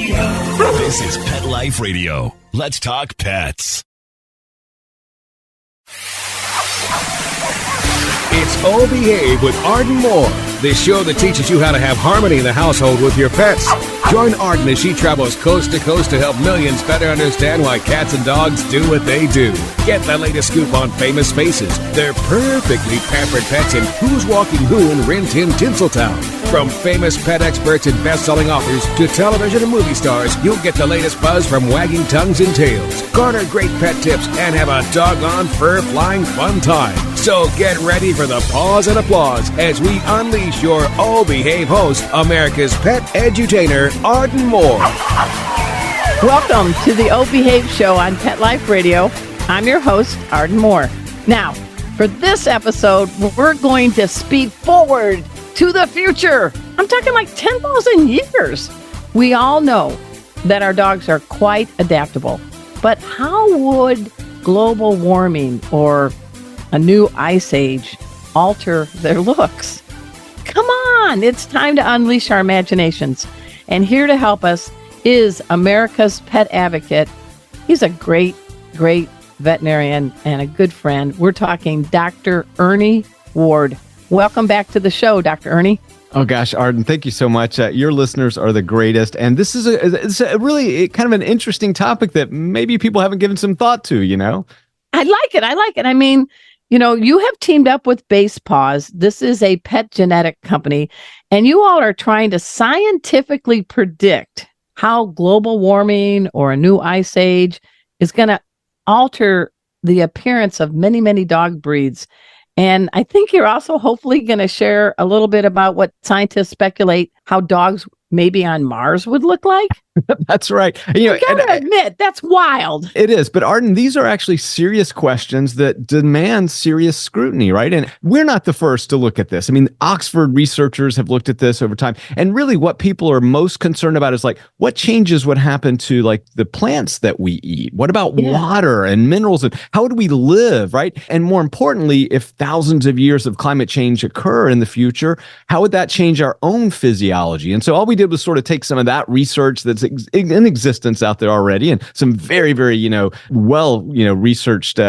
This is Pet Life Radio. Let's talk pets. It's Oh Behave with Arden Moore, the show that teaches you how to have harmony in the household with your pets. Join Arden as she travels coast to coast to help millions better understand why cats and dogs do what they do. Get the latest scoop on famous faces, their perfectly pampered pets, and who's walking who in Rin Tin Tinseltown. From famous pet experts and best-selling authors to television and movie stars, you'll get the latest buzz from wagging tongues and tails, garner great pet tips, and have a doggone fur-flying fun time. So get ready for the pause and applause as we unleash your Oh Behave host, America's pet edutainer, Arden Moore. Welcome to the Oh Behave show on Pet Life Radio. I'm your host, Arden Moore. Now, for this episode, we're going to speed forward to the future. I'm talking like 10,000 years. We all know that our dogs are quite adaptable, but how would global warming or a new ice age alter their looks? Come on, it's time to unleash our imaginations. And here to help us is America's pet advocate. He's a great, great veterinarian and a good friend. We're talking Dr. Ernie Ward. Welcome back to the show, Dr. Ernie. Oh, gosh, Arden, thank you so much. Your listeners are the greatest. And this is it's a really kind of an interesting topic that maybe people haven't given some thought to, you know? I like it. I mean, you know, you have teamed up with Basepaws. This is a pet genetic company, and you all are trying to scientifically predict how global warming or a new ice age is going to alter the appearance of many, many dog breeds. And I think you're also hopefully going to share a little bit about what scientists speculate how dogs maybe on Mars would look like. That's right. You know, I gotta admit, that's wild. It is. But Arden, these are actually serious questions that demand serious scrutiny, right? And we're not the first to look at this. I mean, Oxford researchers have looked at this over time. And really what people are most concerned about is like, what changes would happen to like the plants that we eat? What about water and minerals? And how would we live, right? And more importantly, if thousands of years of climate change occur in the future, how would that change our own physiology? And so all we did was sort of take some of that research that's in existence out there already and some very, very, researched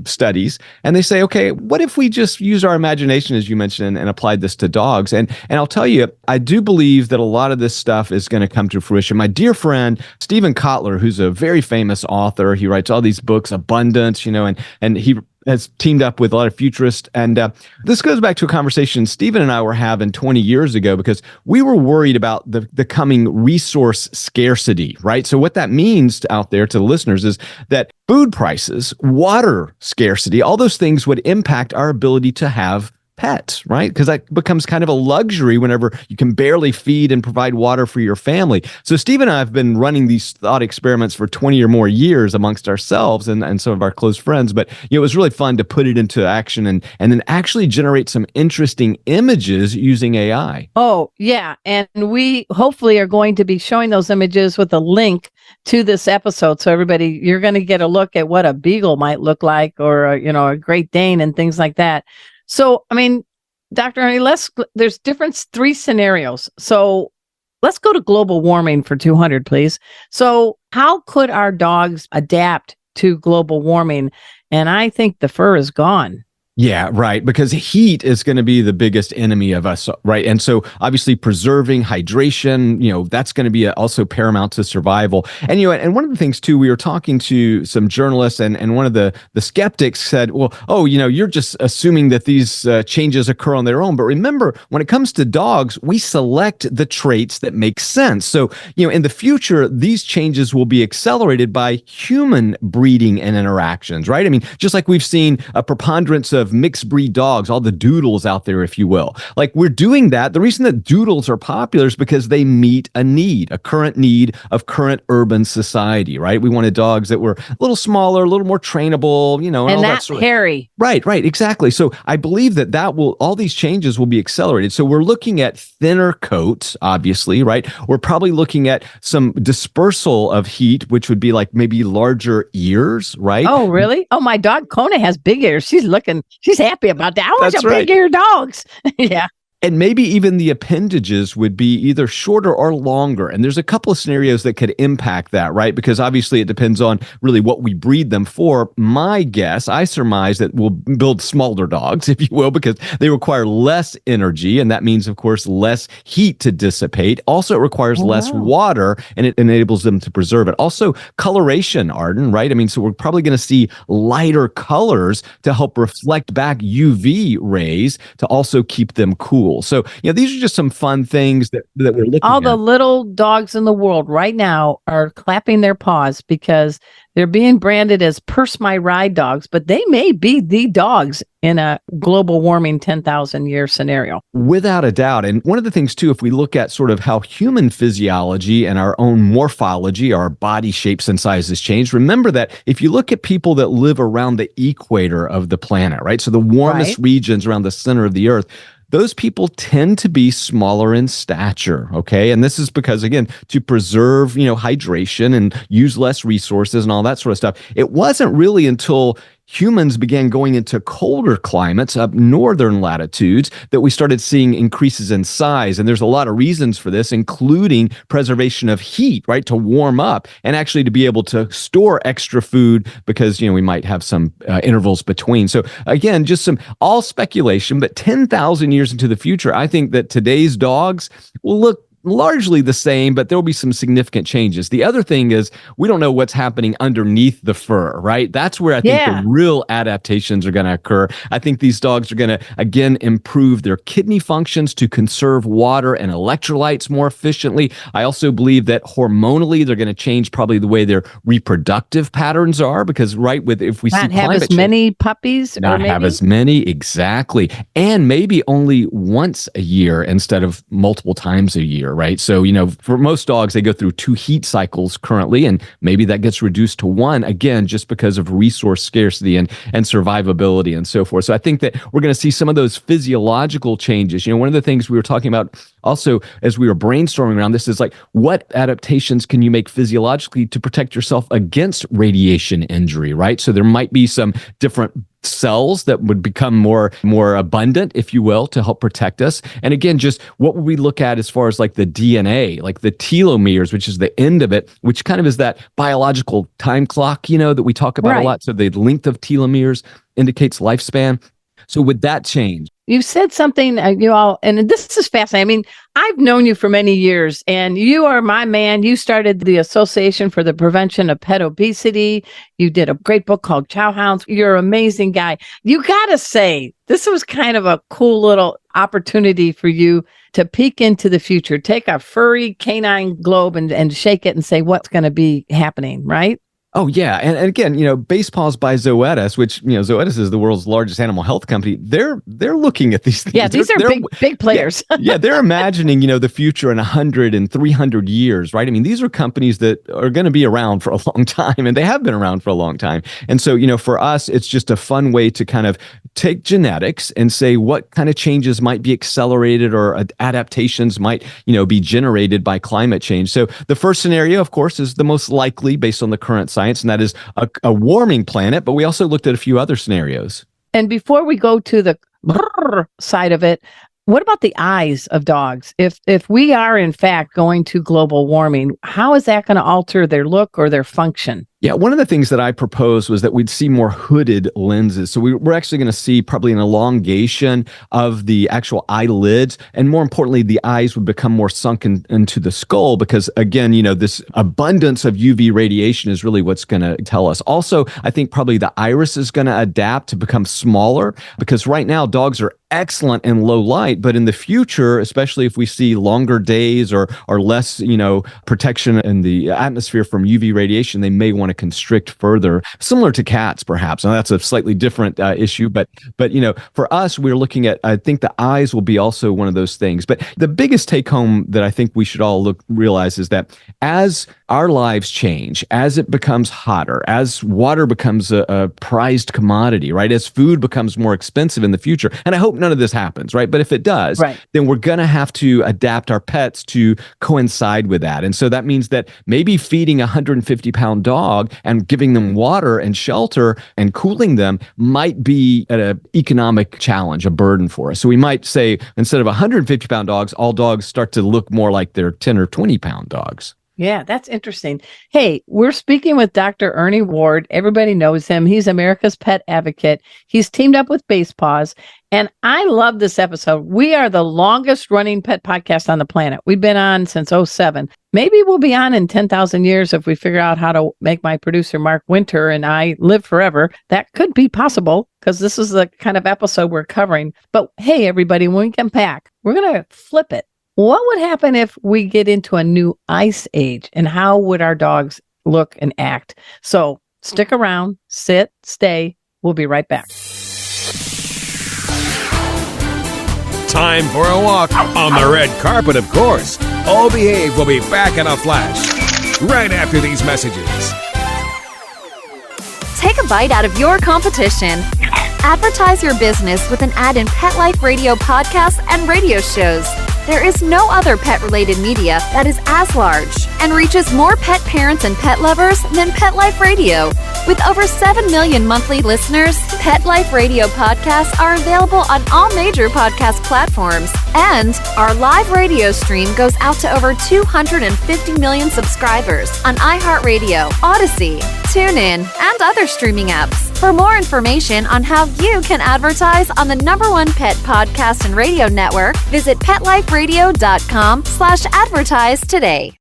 studies. And they say, okay, what if we just use our imagination, as you mentioned, and applied this to dogs? And I'll tell you, I do believe that a lot of this stuff is going to come to fruition. My dear friend, Stephen Kotler, who's a very famous author, he writes all these books, Abundance, and he has teamed up with a lot of futurists. And this goes back to a conversation Stephen and I were having 20 years ago because we were worried about the coming resource scarcity, right? So what that means out there to the listeners is that food prices, water scarcity, all those things would impact our ability to have pets, right? Because that becomes kind of a luxury whenever you can barely feed and provide water for your family. So Steve and I have been running these thought experiments for 20 or more years amongst ourselves and some of our close friends. But it was really fun to put it into action and then actually generate some interesting images using AI. Oh, yeah. And we hopefully are going to be showing those images with a link to this episode. So everybody, you're going to get a look at what a beagle might look like or, a Great Dane and things like that. So, I mean, Dr. Ernie, there's three scenarios. So let's go to global warming for 200, please. So how could our dogs adapt to global warming? And I think the fur is gone. Yeah, right. Because heat is going to be the biggest enemy of us, right? And so obviously preserving hydration, that's going to be also paramount to survival. And, and one of the things too, we were talking to some journalists and one of the skeptics said, well, you're just assuming that these changes occur on their own. But remember, when it comes to dogs, we select the traits that make sense. So, in the future, these changes will be accelerated by human breeding and interactions, right? I mean, just like we've seen a preponderance of mixed breed dogs, all the doodles out there, if you will. Like we're doing that. The reason that doodles are popular is because they meet a current need of current urban society, right? We wanted dogs that were a little smaller, a little more trainable, and all that sort of hairy. Right, exactly. So I believe that all these changes will be accelerated. So we're looking at thinner coats, obviously, right? We're probably looking at some dispersal of heat, which would be like maybe larger ears, right? Oh, really? Oh, my dog Kona has big ears. She's happy about that. I want big ear dogs. Yeah. And maybe even the appendages would be either shorter or longer. And there's a couple of scenarios that could impact that, right? Because obviously it depends on really what we breed them for. My guess, I surmise that we'll build smaller dogs, if you will, because they require less energy. And that means, of course, less heat to dissipate. Also, it requires less water, and it enables them to preserve it. Also, coloration, Arden, right? I mean, so we're probably going to see lighter colors to help reflect back UV rays to also keep them cool. So, these are just some fun things that we're looking at. All the little dogs in the world right now are clapping their paws because they're being branded as Purse My Ride dogs, but they may be the dogs in a global warming 10,000 year scenario. Without a doubt. And one of the things, too, if we look at sort of how human physiology and our own morphology, our body shapes and sizes change, remember that if you look at people that live around the equator of the planet, right? So the warmest regions around the center of the earth, those people tend to be smaller in stature, okay? And this is because, again, to preserve, hydration and use less resources and all that sort of stuff. It wasn't really until humans began going into colder climates up northern latitudes that we started seeing increases in size. And there's a lot of reasons for this, including preservation of heat, right, to warm up and actually to be able to store extra food because, we might have some intervals between. So again, just some all speculation, but 10,000 years into the future, I think that today's dogs will look largely the same, but there'll be some significant changes. The other thing is we don't know what's happening underneath the fur, right? That's where I think the real adaptations are going to occur. I think these dogs are going to, again, improve their kidney functions to conserve water and electrolytes more efficiently. I also believe that hormonally, they're going to change probably the way their reproductive patterns are because, right, if we not see have as many puppies, not have as many, exactly. And maybe only once a year instead of multiple times a year. Right. So, for most dogs, they go through 2 heat cycles currently, and maybe that gets reduced to 1, again, just because of resource scarcity and survivability and so forth. So I think that we're going to see some of those physiological changes. One of the things we were talking about also as we were brainstorming around this is like, what adaptations can you make physiologically to protect yourself against radiation injury, right? So there might be some different cells that would become more abundant, if you will, to help protect us. And again, just what would we look at as far as like the DNA, like the telomeres, which is the end of it, which kind of is that biological time clock, that we talk about a lot. So the length of telomeres indicates lifespan. So would that change? You said something, and this is fascinating. I mean, I've known you for many years, and you are my man. You started the Association for the Prevention of Pet Obesity. You did a great book called Chow Hounds. You're an amazing guy. You got to say, this was kind of a cool little opportunity for you to peek into the future, take a furry canine globe and shake it and say what's going to be happening, right? Oh, yeah. And again, Basepaws by Zoetis, which, Zoetis is the world's largest animal health company. They're looking at these things. Yeah, these are big players. Yeah, they're imagining, the future in 100 and 300 years, right? I mean, these are companies that are going to be around for a long time, and they have been around for a long time. And so, for us, it's just a fun way to kind of take genetics and say what kind of changes might be accelerated or adaptations might, be generated by climate change. So the first scenario, of course, is the most likely based on the current science, and that is a warming planet. But we also looked at a few other scenarios. And before we go to the side of it, what about the eyes of dogs? If we are in fact going to global warming, how is that going to alter their look or their function? Yeah, one of the things that I proposed was that we'd see more hooded lenses. So we're actually going to see probably an elongation of the actual eyelids. And more importantly, the eyes would become more sunken into the skull because, again, this abundance of UV radiation is really what's going to tell us. Also, I think probably the iris is going to adapt to become smaller because right now dogs are excellent in low light, but in the future, especially if we see longer days or less, protection in the atmosphere from UV radiation, they may want to constrict further, similar to cats, perhaps. Now that's a slightly different issue, but for us, we're looking at. I think the eyes will be also one of those things. But the biggest take home that I think we should all realize is that as our lives change, as it becomes hotter, as water becomes a prized commodity, right? As food becomes more expensive in the future, and I hope none of this happens, right? But if it does, then we're going to have to adapt our pets to coincide with that. And so that means that maybe feeding a 150-pound dog dog and giving them water and shelter and cooling them might be an economic challenge, a burden for us. So we might say instead of 150-pound dogs, all dogs start to look more like they're 10 or 20-pound dogs. Yeah, that's interesting. Hey, we're speaking with Dr. Ernie Ward. Everybody knows him. He's America's pet advocate. He's teamed up with Basepaws. And I love this episode. We are the longest running pet podcast on the planet. We've been on since '07. Maybe we'll be on in 10,000 years if we figure out how to make my producer, Mark Winter, and I live forever. That could be possible because this is the kind of episode we're covering. But hey, everybody, when we come back, we're going to flip it. What would happen if we get into a new ice age, and how would our dogs look and act? So stick around, sit, stay. We'll be right back. Time for a walk on the red carpet, of course. All Behave will be back in a flash right after these messages. Take a bite out of your competition. Advertise your business with an ad in Pet Life Radio podcasts and radio shows. There is no other pet-related media that is as large and reaches more pet parents and pet lovers than Pet Life Radio. With over 7 million monthly listeners, Pet Life Radio podcasts are available on all major podcast platforms. And our live radio stream goes out to over 250 million subscribers on iHeartRadio, Odyssey, TuneIn, and other streaming apps. For more information on how you can advertise on the #1 pet podcast and radio network, visit PetLifeRadio.com/advertise today.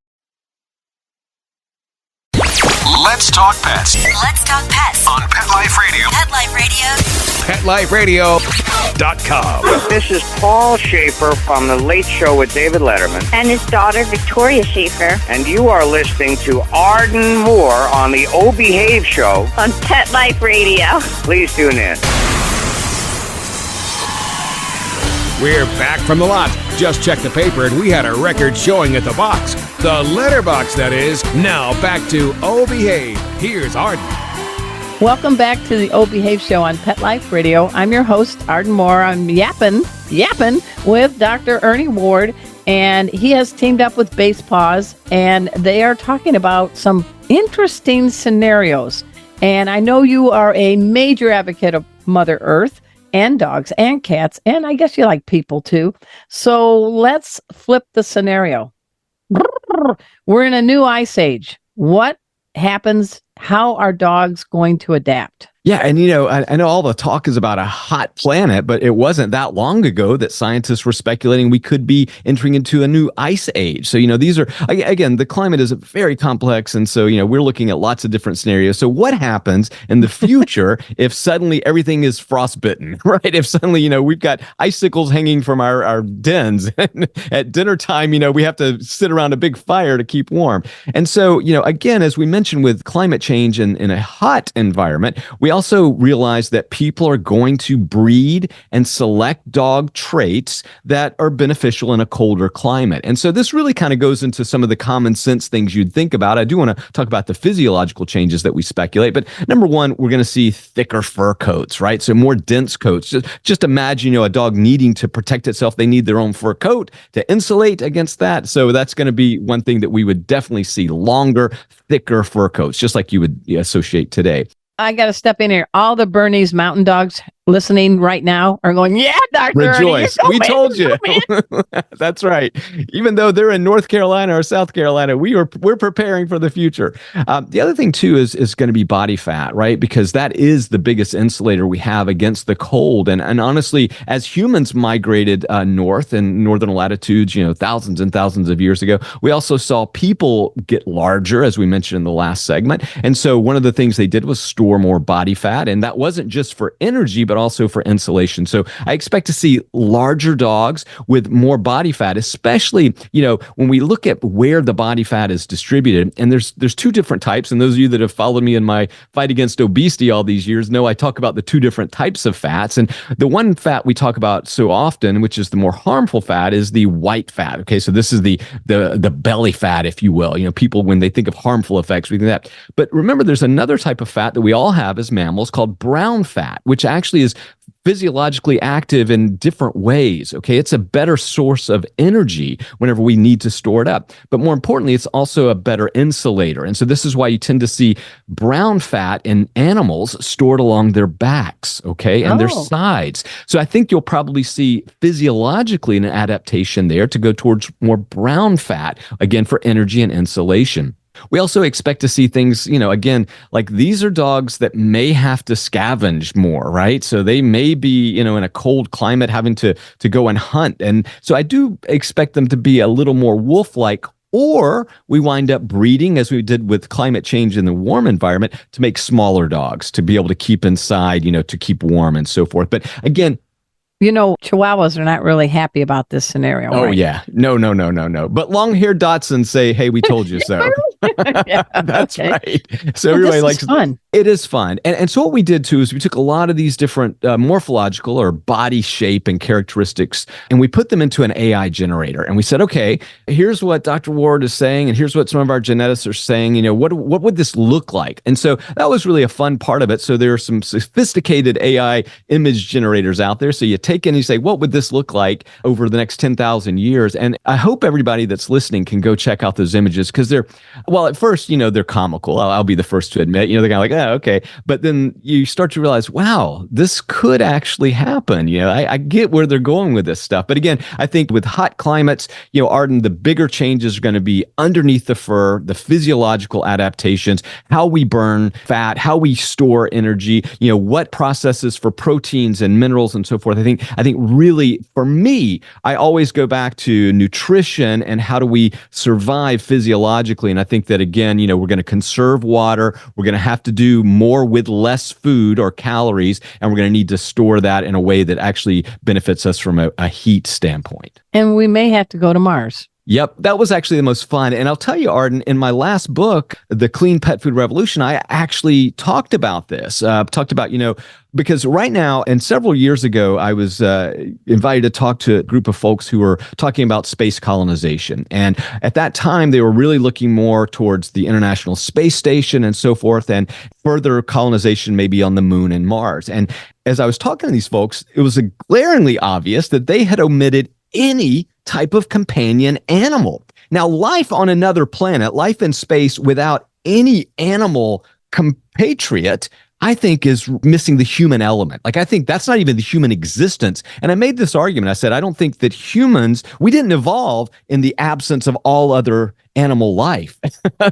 Let's talk pets Let's talk pets on Pet Life Radio. Pet Life Radio. PetLifeRadio.com. This is Paul Schaefer from The Late Show with David Letterman. And his daughter, Victoria Schaefer. And you are listening to Arden Moore on the O Behave Show On Pet Life Radio. Please tune in. We're back from the lot. Just checked the paper and we had a record showing at the box. The letterbox, that is. Now back to O Behave. Here's Arden. Welcome back to the O Behave Show on Pet Life Radio. I'm your host, Arden Moore. I'm yapping with Dr. Ernie Ward, and he has teamed up with Basepaws, and they are talking about some interesting scenarios. And I know you are a major advocate of Mother Earth and dogs and cats, and I guess you like people too. So let's flip the scenario. We're in a new ice age. What happens? How are dogs going to adapt? Yeah, and I know all the talk is about a hot planet, but it wasn't that long ago that scientists were speculating we could be entering into a new ice age. So, these are, again, the climate is very complex, and so, we're looking at lots of different scenarios. So what happens in the future if suddenly everything is frostbitten, right? If suddenly, we've got icicles hanging from our dens, and at dinner time, we have to sit around a big fire to keep warm. And so, again, as we mentioned with climate change in a hot environment, we also realize that people are going to breed and select dog traits that are beneficial in a colder climate. And so this really kind of goes into some of the common sense things you'd think about. I do want to talk about the physiological changes that we speculate. But number one, we're going to see thicker fur coats, right? So more dense coats. Just imagine, a dog needing to protect itself. They need their own fur coat to insulate against that. So that's going to be one thing that we would definitely see: longer, thicker fur coats, just like you would associate today. I got to step in here. All the Bernese mountain dogs listening right now are going, yeah, Dr. Rejoice. Ernie, we told you. That's right. Even though they're in North Carolina or South Carolina, we're preparing for the future. The other thing, too, is going to be body fat, right? Because that is the biggest insulator we have against the cold. And honestly, as humans migrated north in northern latitudes, thousands and thousands of years ago, we also saw people get larger, as we mentioned in the last segment. And so one of the things they did was store more body fat. And that wasn't just for energy, but also for insulation. So I expect to see larger dogs with more body fat, especially, when we look at where the body fat is distributed. And there's two different types. And those of you that have followed me in my fight against obesity all these years know I talk about the two different types of fats. And the one fat we talk about so often, which is the more harmful fat, is the white fat. Okay, so this is the belly fat, if you will. People, when they think of harmful effects, we think that. But remember, there's another type of fat that we all have as mammals called brown fat, which actually is physiologically active in different ways. Okay, it's a better source of energy whenever we need to store it up. But more importantly, it's also a better insulator. And so this is why you tend to see brown fat in animals stored along their backs, okay, and their sides. So I think you'll probably see physiologically an adaptation there to go towards more brown fat, again, for energy and insulation. We also expect to see things, again, like these are dogs that may have to scavenge more, right? So they may be, in a cold climate having to go and hunt. And so I do expect them to be a little more wolf-like, or we wind up breeding, as we did with climate change in the warm environment, to make smaller dogs to be able to keep inside, to keep warm and so forth. But again, Chihuahuas are not really happy about this scenario. Oh, right? yeah. No. But long-haired Dachshunds say, hey, we told you so. Yeah, That's okay. right. So everybody likes fun. It is fun. And so what we did, too, is we took a lot of these different morphological or body shape and characteristics, and we put them into an AI generator. And we said, okay, here's what Dr. Ward is saying, and here's what some of our geneticists are saying. What would this look like? And so that was really a fun part of it. So there are some sophisticated AI image generators out there. So you take in and you say, what would this look like over the next 10,000 years? And I hope everybody that's listening can go check out those images, because at first, they're comical. I'll be the first to admit, they're kind of like, oh, okay. But then you start to realize, wow, this could actually happen. I get where they're going with this stuff. But again, I think with hot climates, Arden, the bigger changes are going to be underneath the fur, the physiological adaptations, how we burn fat, how we store energy, what processes for proteins and minerals and so forth. I think really, for me, I always go back to nutrition and how do we survive physiologically. And I think that, again, we're going to conserve water. We're going to have to do more with less food or calories, and we're going to need to store that in a way that actually benefits us from a heat standpoint. And we may have to go to Mars. Yep, that was actually the most fun. And I'll tell you, Arden, in my last book, The Clean Pet Food Revolution, I actually talked about this. Because right now, and several years ago, I was invited to talk to a group of folks who were talking about space colonization. And at that time, they were really looking more towards the International Space Station and so forth, and further colonization maybe on the moon and Mars. And as I was talking to these folks, it was glaringly obvious that they had omitted any type of companion animal. Now, life on another planet, life in space without any animal compatriot, I think is missing the human element. I think that's not even the human existence. And I made this argument. I said, I don't think that we didn't evolve in the absence of all other animal life.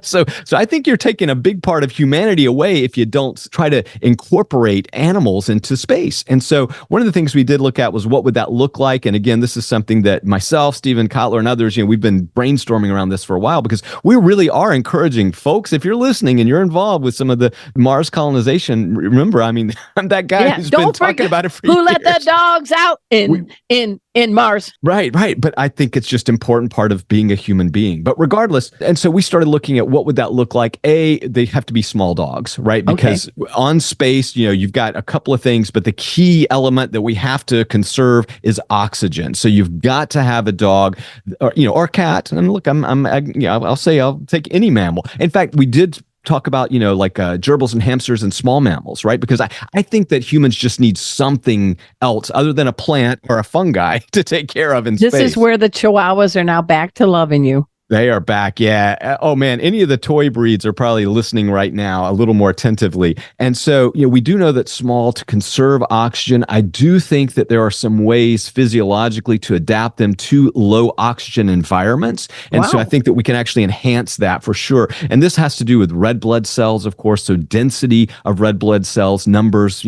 So I think you're taking a big part of humanity away if you don't try to incorporate animals into space. And so one of the things we did look at was, what would that look like? And again, this is something that myself, Stephen Kotler, and others, we've been brainstorming around this for a while, because we really are encouraging folks, if you're listening and you're involved with some of the Mars colonization, remember, I'm that guy who's been talking about it for years. Who let the dogs out in Mars? Right. But I think it's just an important part of being a human being. But regardless, and so we started looking at what would that look like. They have to be small dogs, right? Because on space, you've got a couple of things, but the key element that we have to conserve is oxygen. So you've got to have a dog, or a cat. And look, I'll say I'll take any mammal. In fact, we did talk about, gerbils and hamsters and small mammals, right? Because I think that humans just need something else other than a plant or a fungi to take care of in space. This is where the Chihuahuas are now back to loving you. They are back, yeah. Oh, man, any of the toy breeds are probably listening right now a little more attentively. And so, we do know that small to conserve oxygen. I do think that there are some ways physiologically to adapt them to low oxygen environments. And so I think that we can actually enhance that for sure. And this has to do with red blood cells, of course. So density of red blood cells, numbers,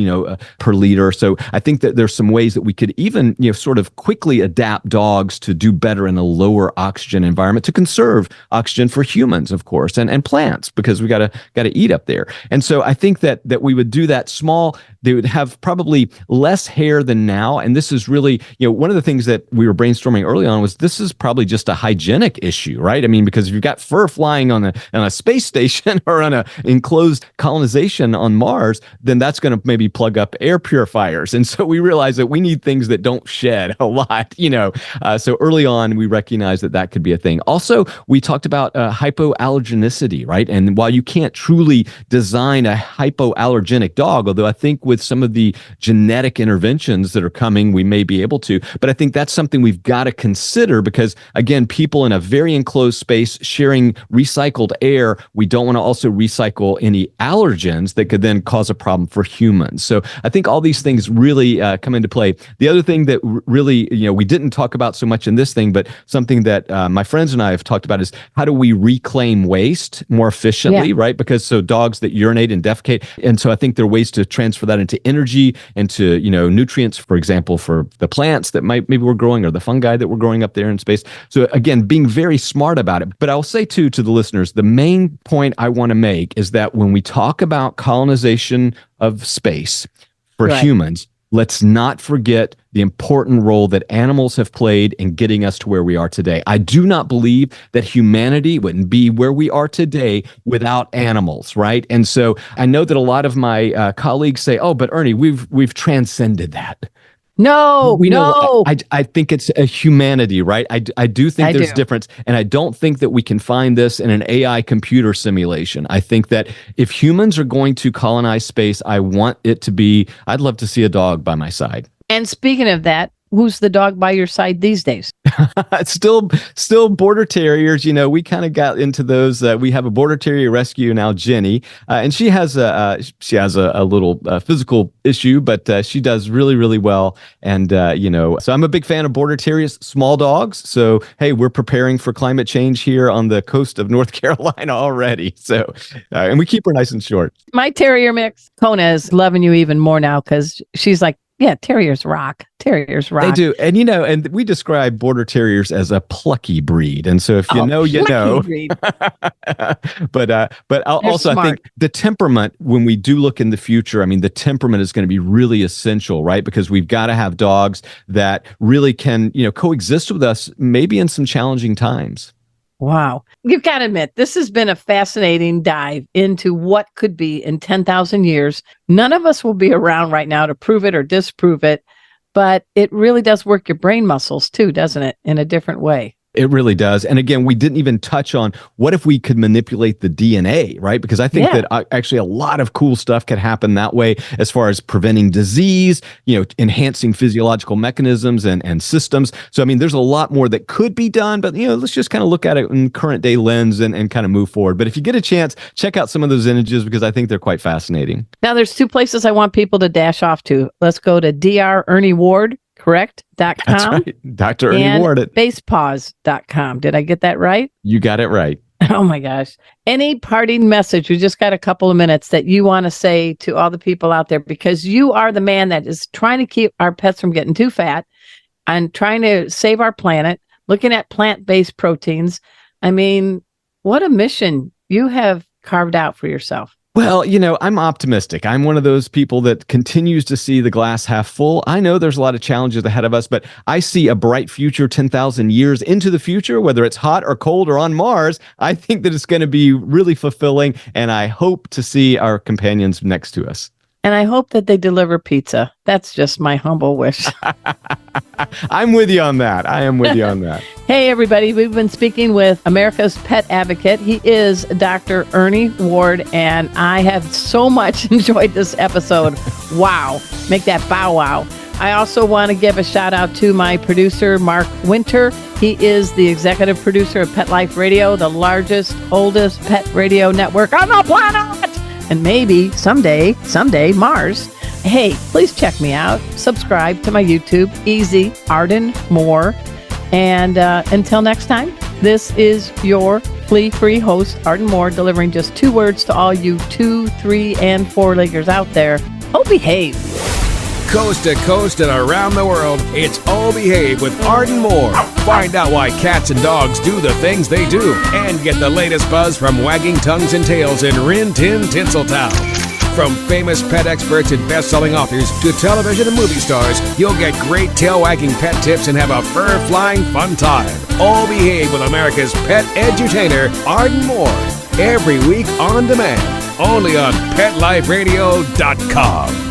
per liter. So I think that there's some ways that we could even, sort of quickly adapt dogs to do better in a lower oxygen environment, to conserve oxygen for humans, of course, and plants, because we gotta eat up there. And so I think that we would do that small. They would have probably less hair than now. And this is really, one of the things that we were brainstorming early on was, this is probably just a hygienic issue, right? Because if you've got fur flying on a space station or on a enclosed colonization on Mars, then that's going to maybe plug up air purifiers. And so we realized that we need things that don't shed a lot, So early on, we recognized that could be a thing. Also, also, we talked about hypoallergenicity, right? And while you can't truly design a hypoallergenic dog, although I think with some of the genetic interventions that are coming, we may be able to. But I think that's something we've got to consider because, again, people in a very enclosed space sharing recycled air, we don't want to also recycle any allergens that could then cause a problem for humans. So I think all these things really come into play. The other thing that really, we didn't talk about so much in this thing, but something that my friends and I have talked about is how do we reclaim waste more efficiently, right? Because so dogs that urinate and defecate, and so I think there are ways to transfer that into energy, into nutrients, for example, for the plants that maybe we're growing or the fungi that we're growing up there in space. So again, being very smart about it. But I'll say too to the listeners, the main point I want to make is that when we talk about colonization of space for humans, let's not forget the important role that animals have played in getting us to where we are today. I do not believe that humanity wouldn't be where we are today without animals, right? And so I know that a lot of my colleagues say, "Oh, but Ernie, we've transcended that." No. I think it's a humanity, right? I do think there's difference, and I don't think that we can find this in an AI computer simulation. I think that if humans are going to colonize space, I'd love to see a dog by my side. And speaking of that, who's the dog by your side these days? Still border terriers. We kind of got into those. We have a border terrier rescue now, Jenny, and she has a little physical issue, but she does really, really well. And so I'm a big fan of border terriers, small dogs. So hey, we're preparing for climate change here on the coast of North Carolina already. So and we keep her nice and short. My terrier mix, Kona, is loving you even more now because she's like, yeah, terriers rock. Terriers rock. They do. And, and we describe border terriers as a plucky breed. And so if you know. But also, I think the temperament, when we do look in the future, the temperament is going to be really essential, right? Because we've got to have dogs that really can, coexist with us maybe in some challenging times. Wow. You've got to admit, this has been a fascinating dive into what could be in 10,000 years. None of us will be around right now to prove it or disprove it, but it really does work your brain muscles too, doesn't it? In a different way. It really does. And again, we didn't even touch on what if we could manipulate the DNA, right? Because I think that actually a lot of cool stuff could happen that way as far as preventing disease, enhancing physiological mechanisms and systems. So, there's a lot more that could be done, but, let's just kind of look at it in current day lens and kind of move forward. But if you get a chance, check out some of those images because I think they're quite fascinating. Now, there's two places I want people to dash off to. Let's go to Dr. Ernie Ward. Correct? .com. That's right. Dr. Ernie Ward at Basepaws.com. Did I get that right? You got it right. Oh my gosh. Any parting message? We just got a couple of minutes that you want to say to all the people out there, because you are the man that is trying to keep our pets from getting too fat and trying to save our planet, looking at plant-based proteins. What a mission you have carved out for yourself. Well, I'm optimistic. I'm one of those people that continues to see the glass half full. I know there's a lot of challenges ahead of us, but I see a bright future 10,000 years into the future, whether it's hot or cold or on Mars. I think that it's going to be really fulfilling, and I hope to see our companions next to us. And I hope that they deliver pizza. That's just my humble wish. I'm with you on that. I am with you on that. Hey, everybody. We've been speaking with America's pet advocate. He is Dr. Ernie Ward, and I have so much enjoyed this episode. Wow. Make that bow wow. I also want to give a shout out to my producer, Mark Winter. He is the executive producer of Pet Life Radio, the largest, oldest pet radio network on the planet. And maybe someday, Mars. Hey, please check me out. Subscribe to my YouTube. Easy, Arden Moore. And until next time, this is your flea-free host, Arden Moore, delivering just 2 words to all you 2, 3, and 4-leggers out there. Oh, behave. Coast to coast and around the world, it's All Behave with Arden Moore. Find out why cats and dogs do the things they do and get the latest buzz from wagging tongues and tails in Rin Tin Tinseltown. From famous pet experts and best-selling authors to television and movie stars, you'll get great tail-wagging pet tips and have a fur-flying fun time. All Behave with America's pet edutainer, Arden Moore. Every week on demand, only on PetLifeRadio.com.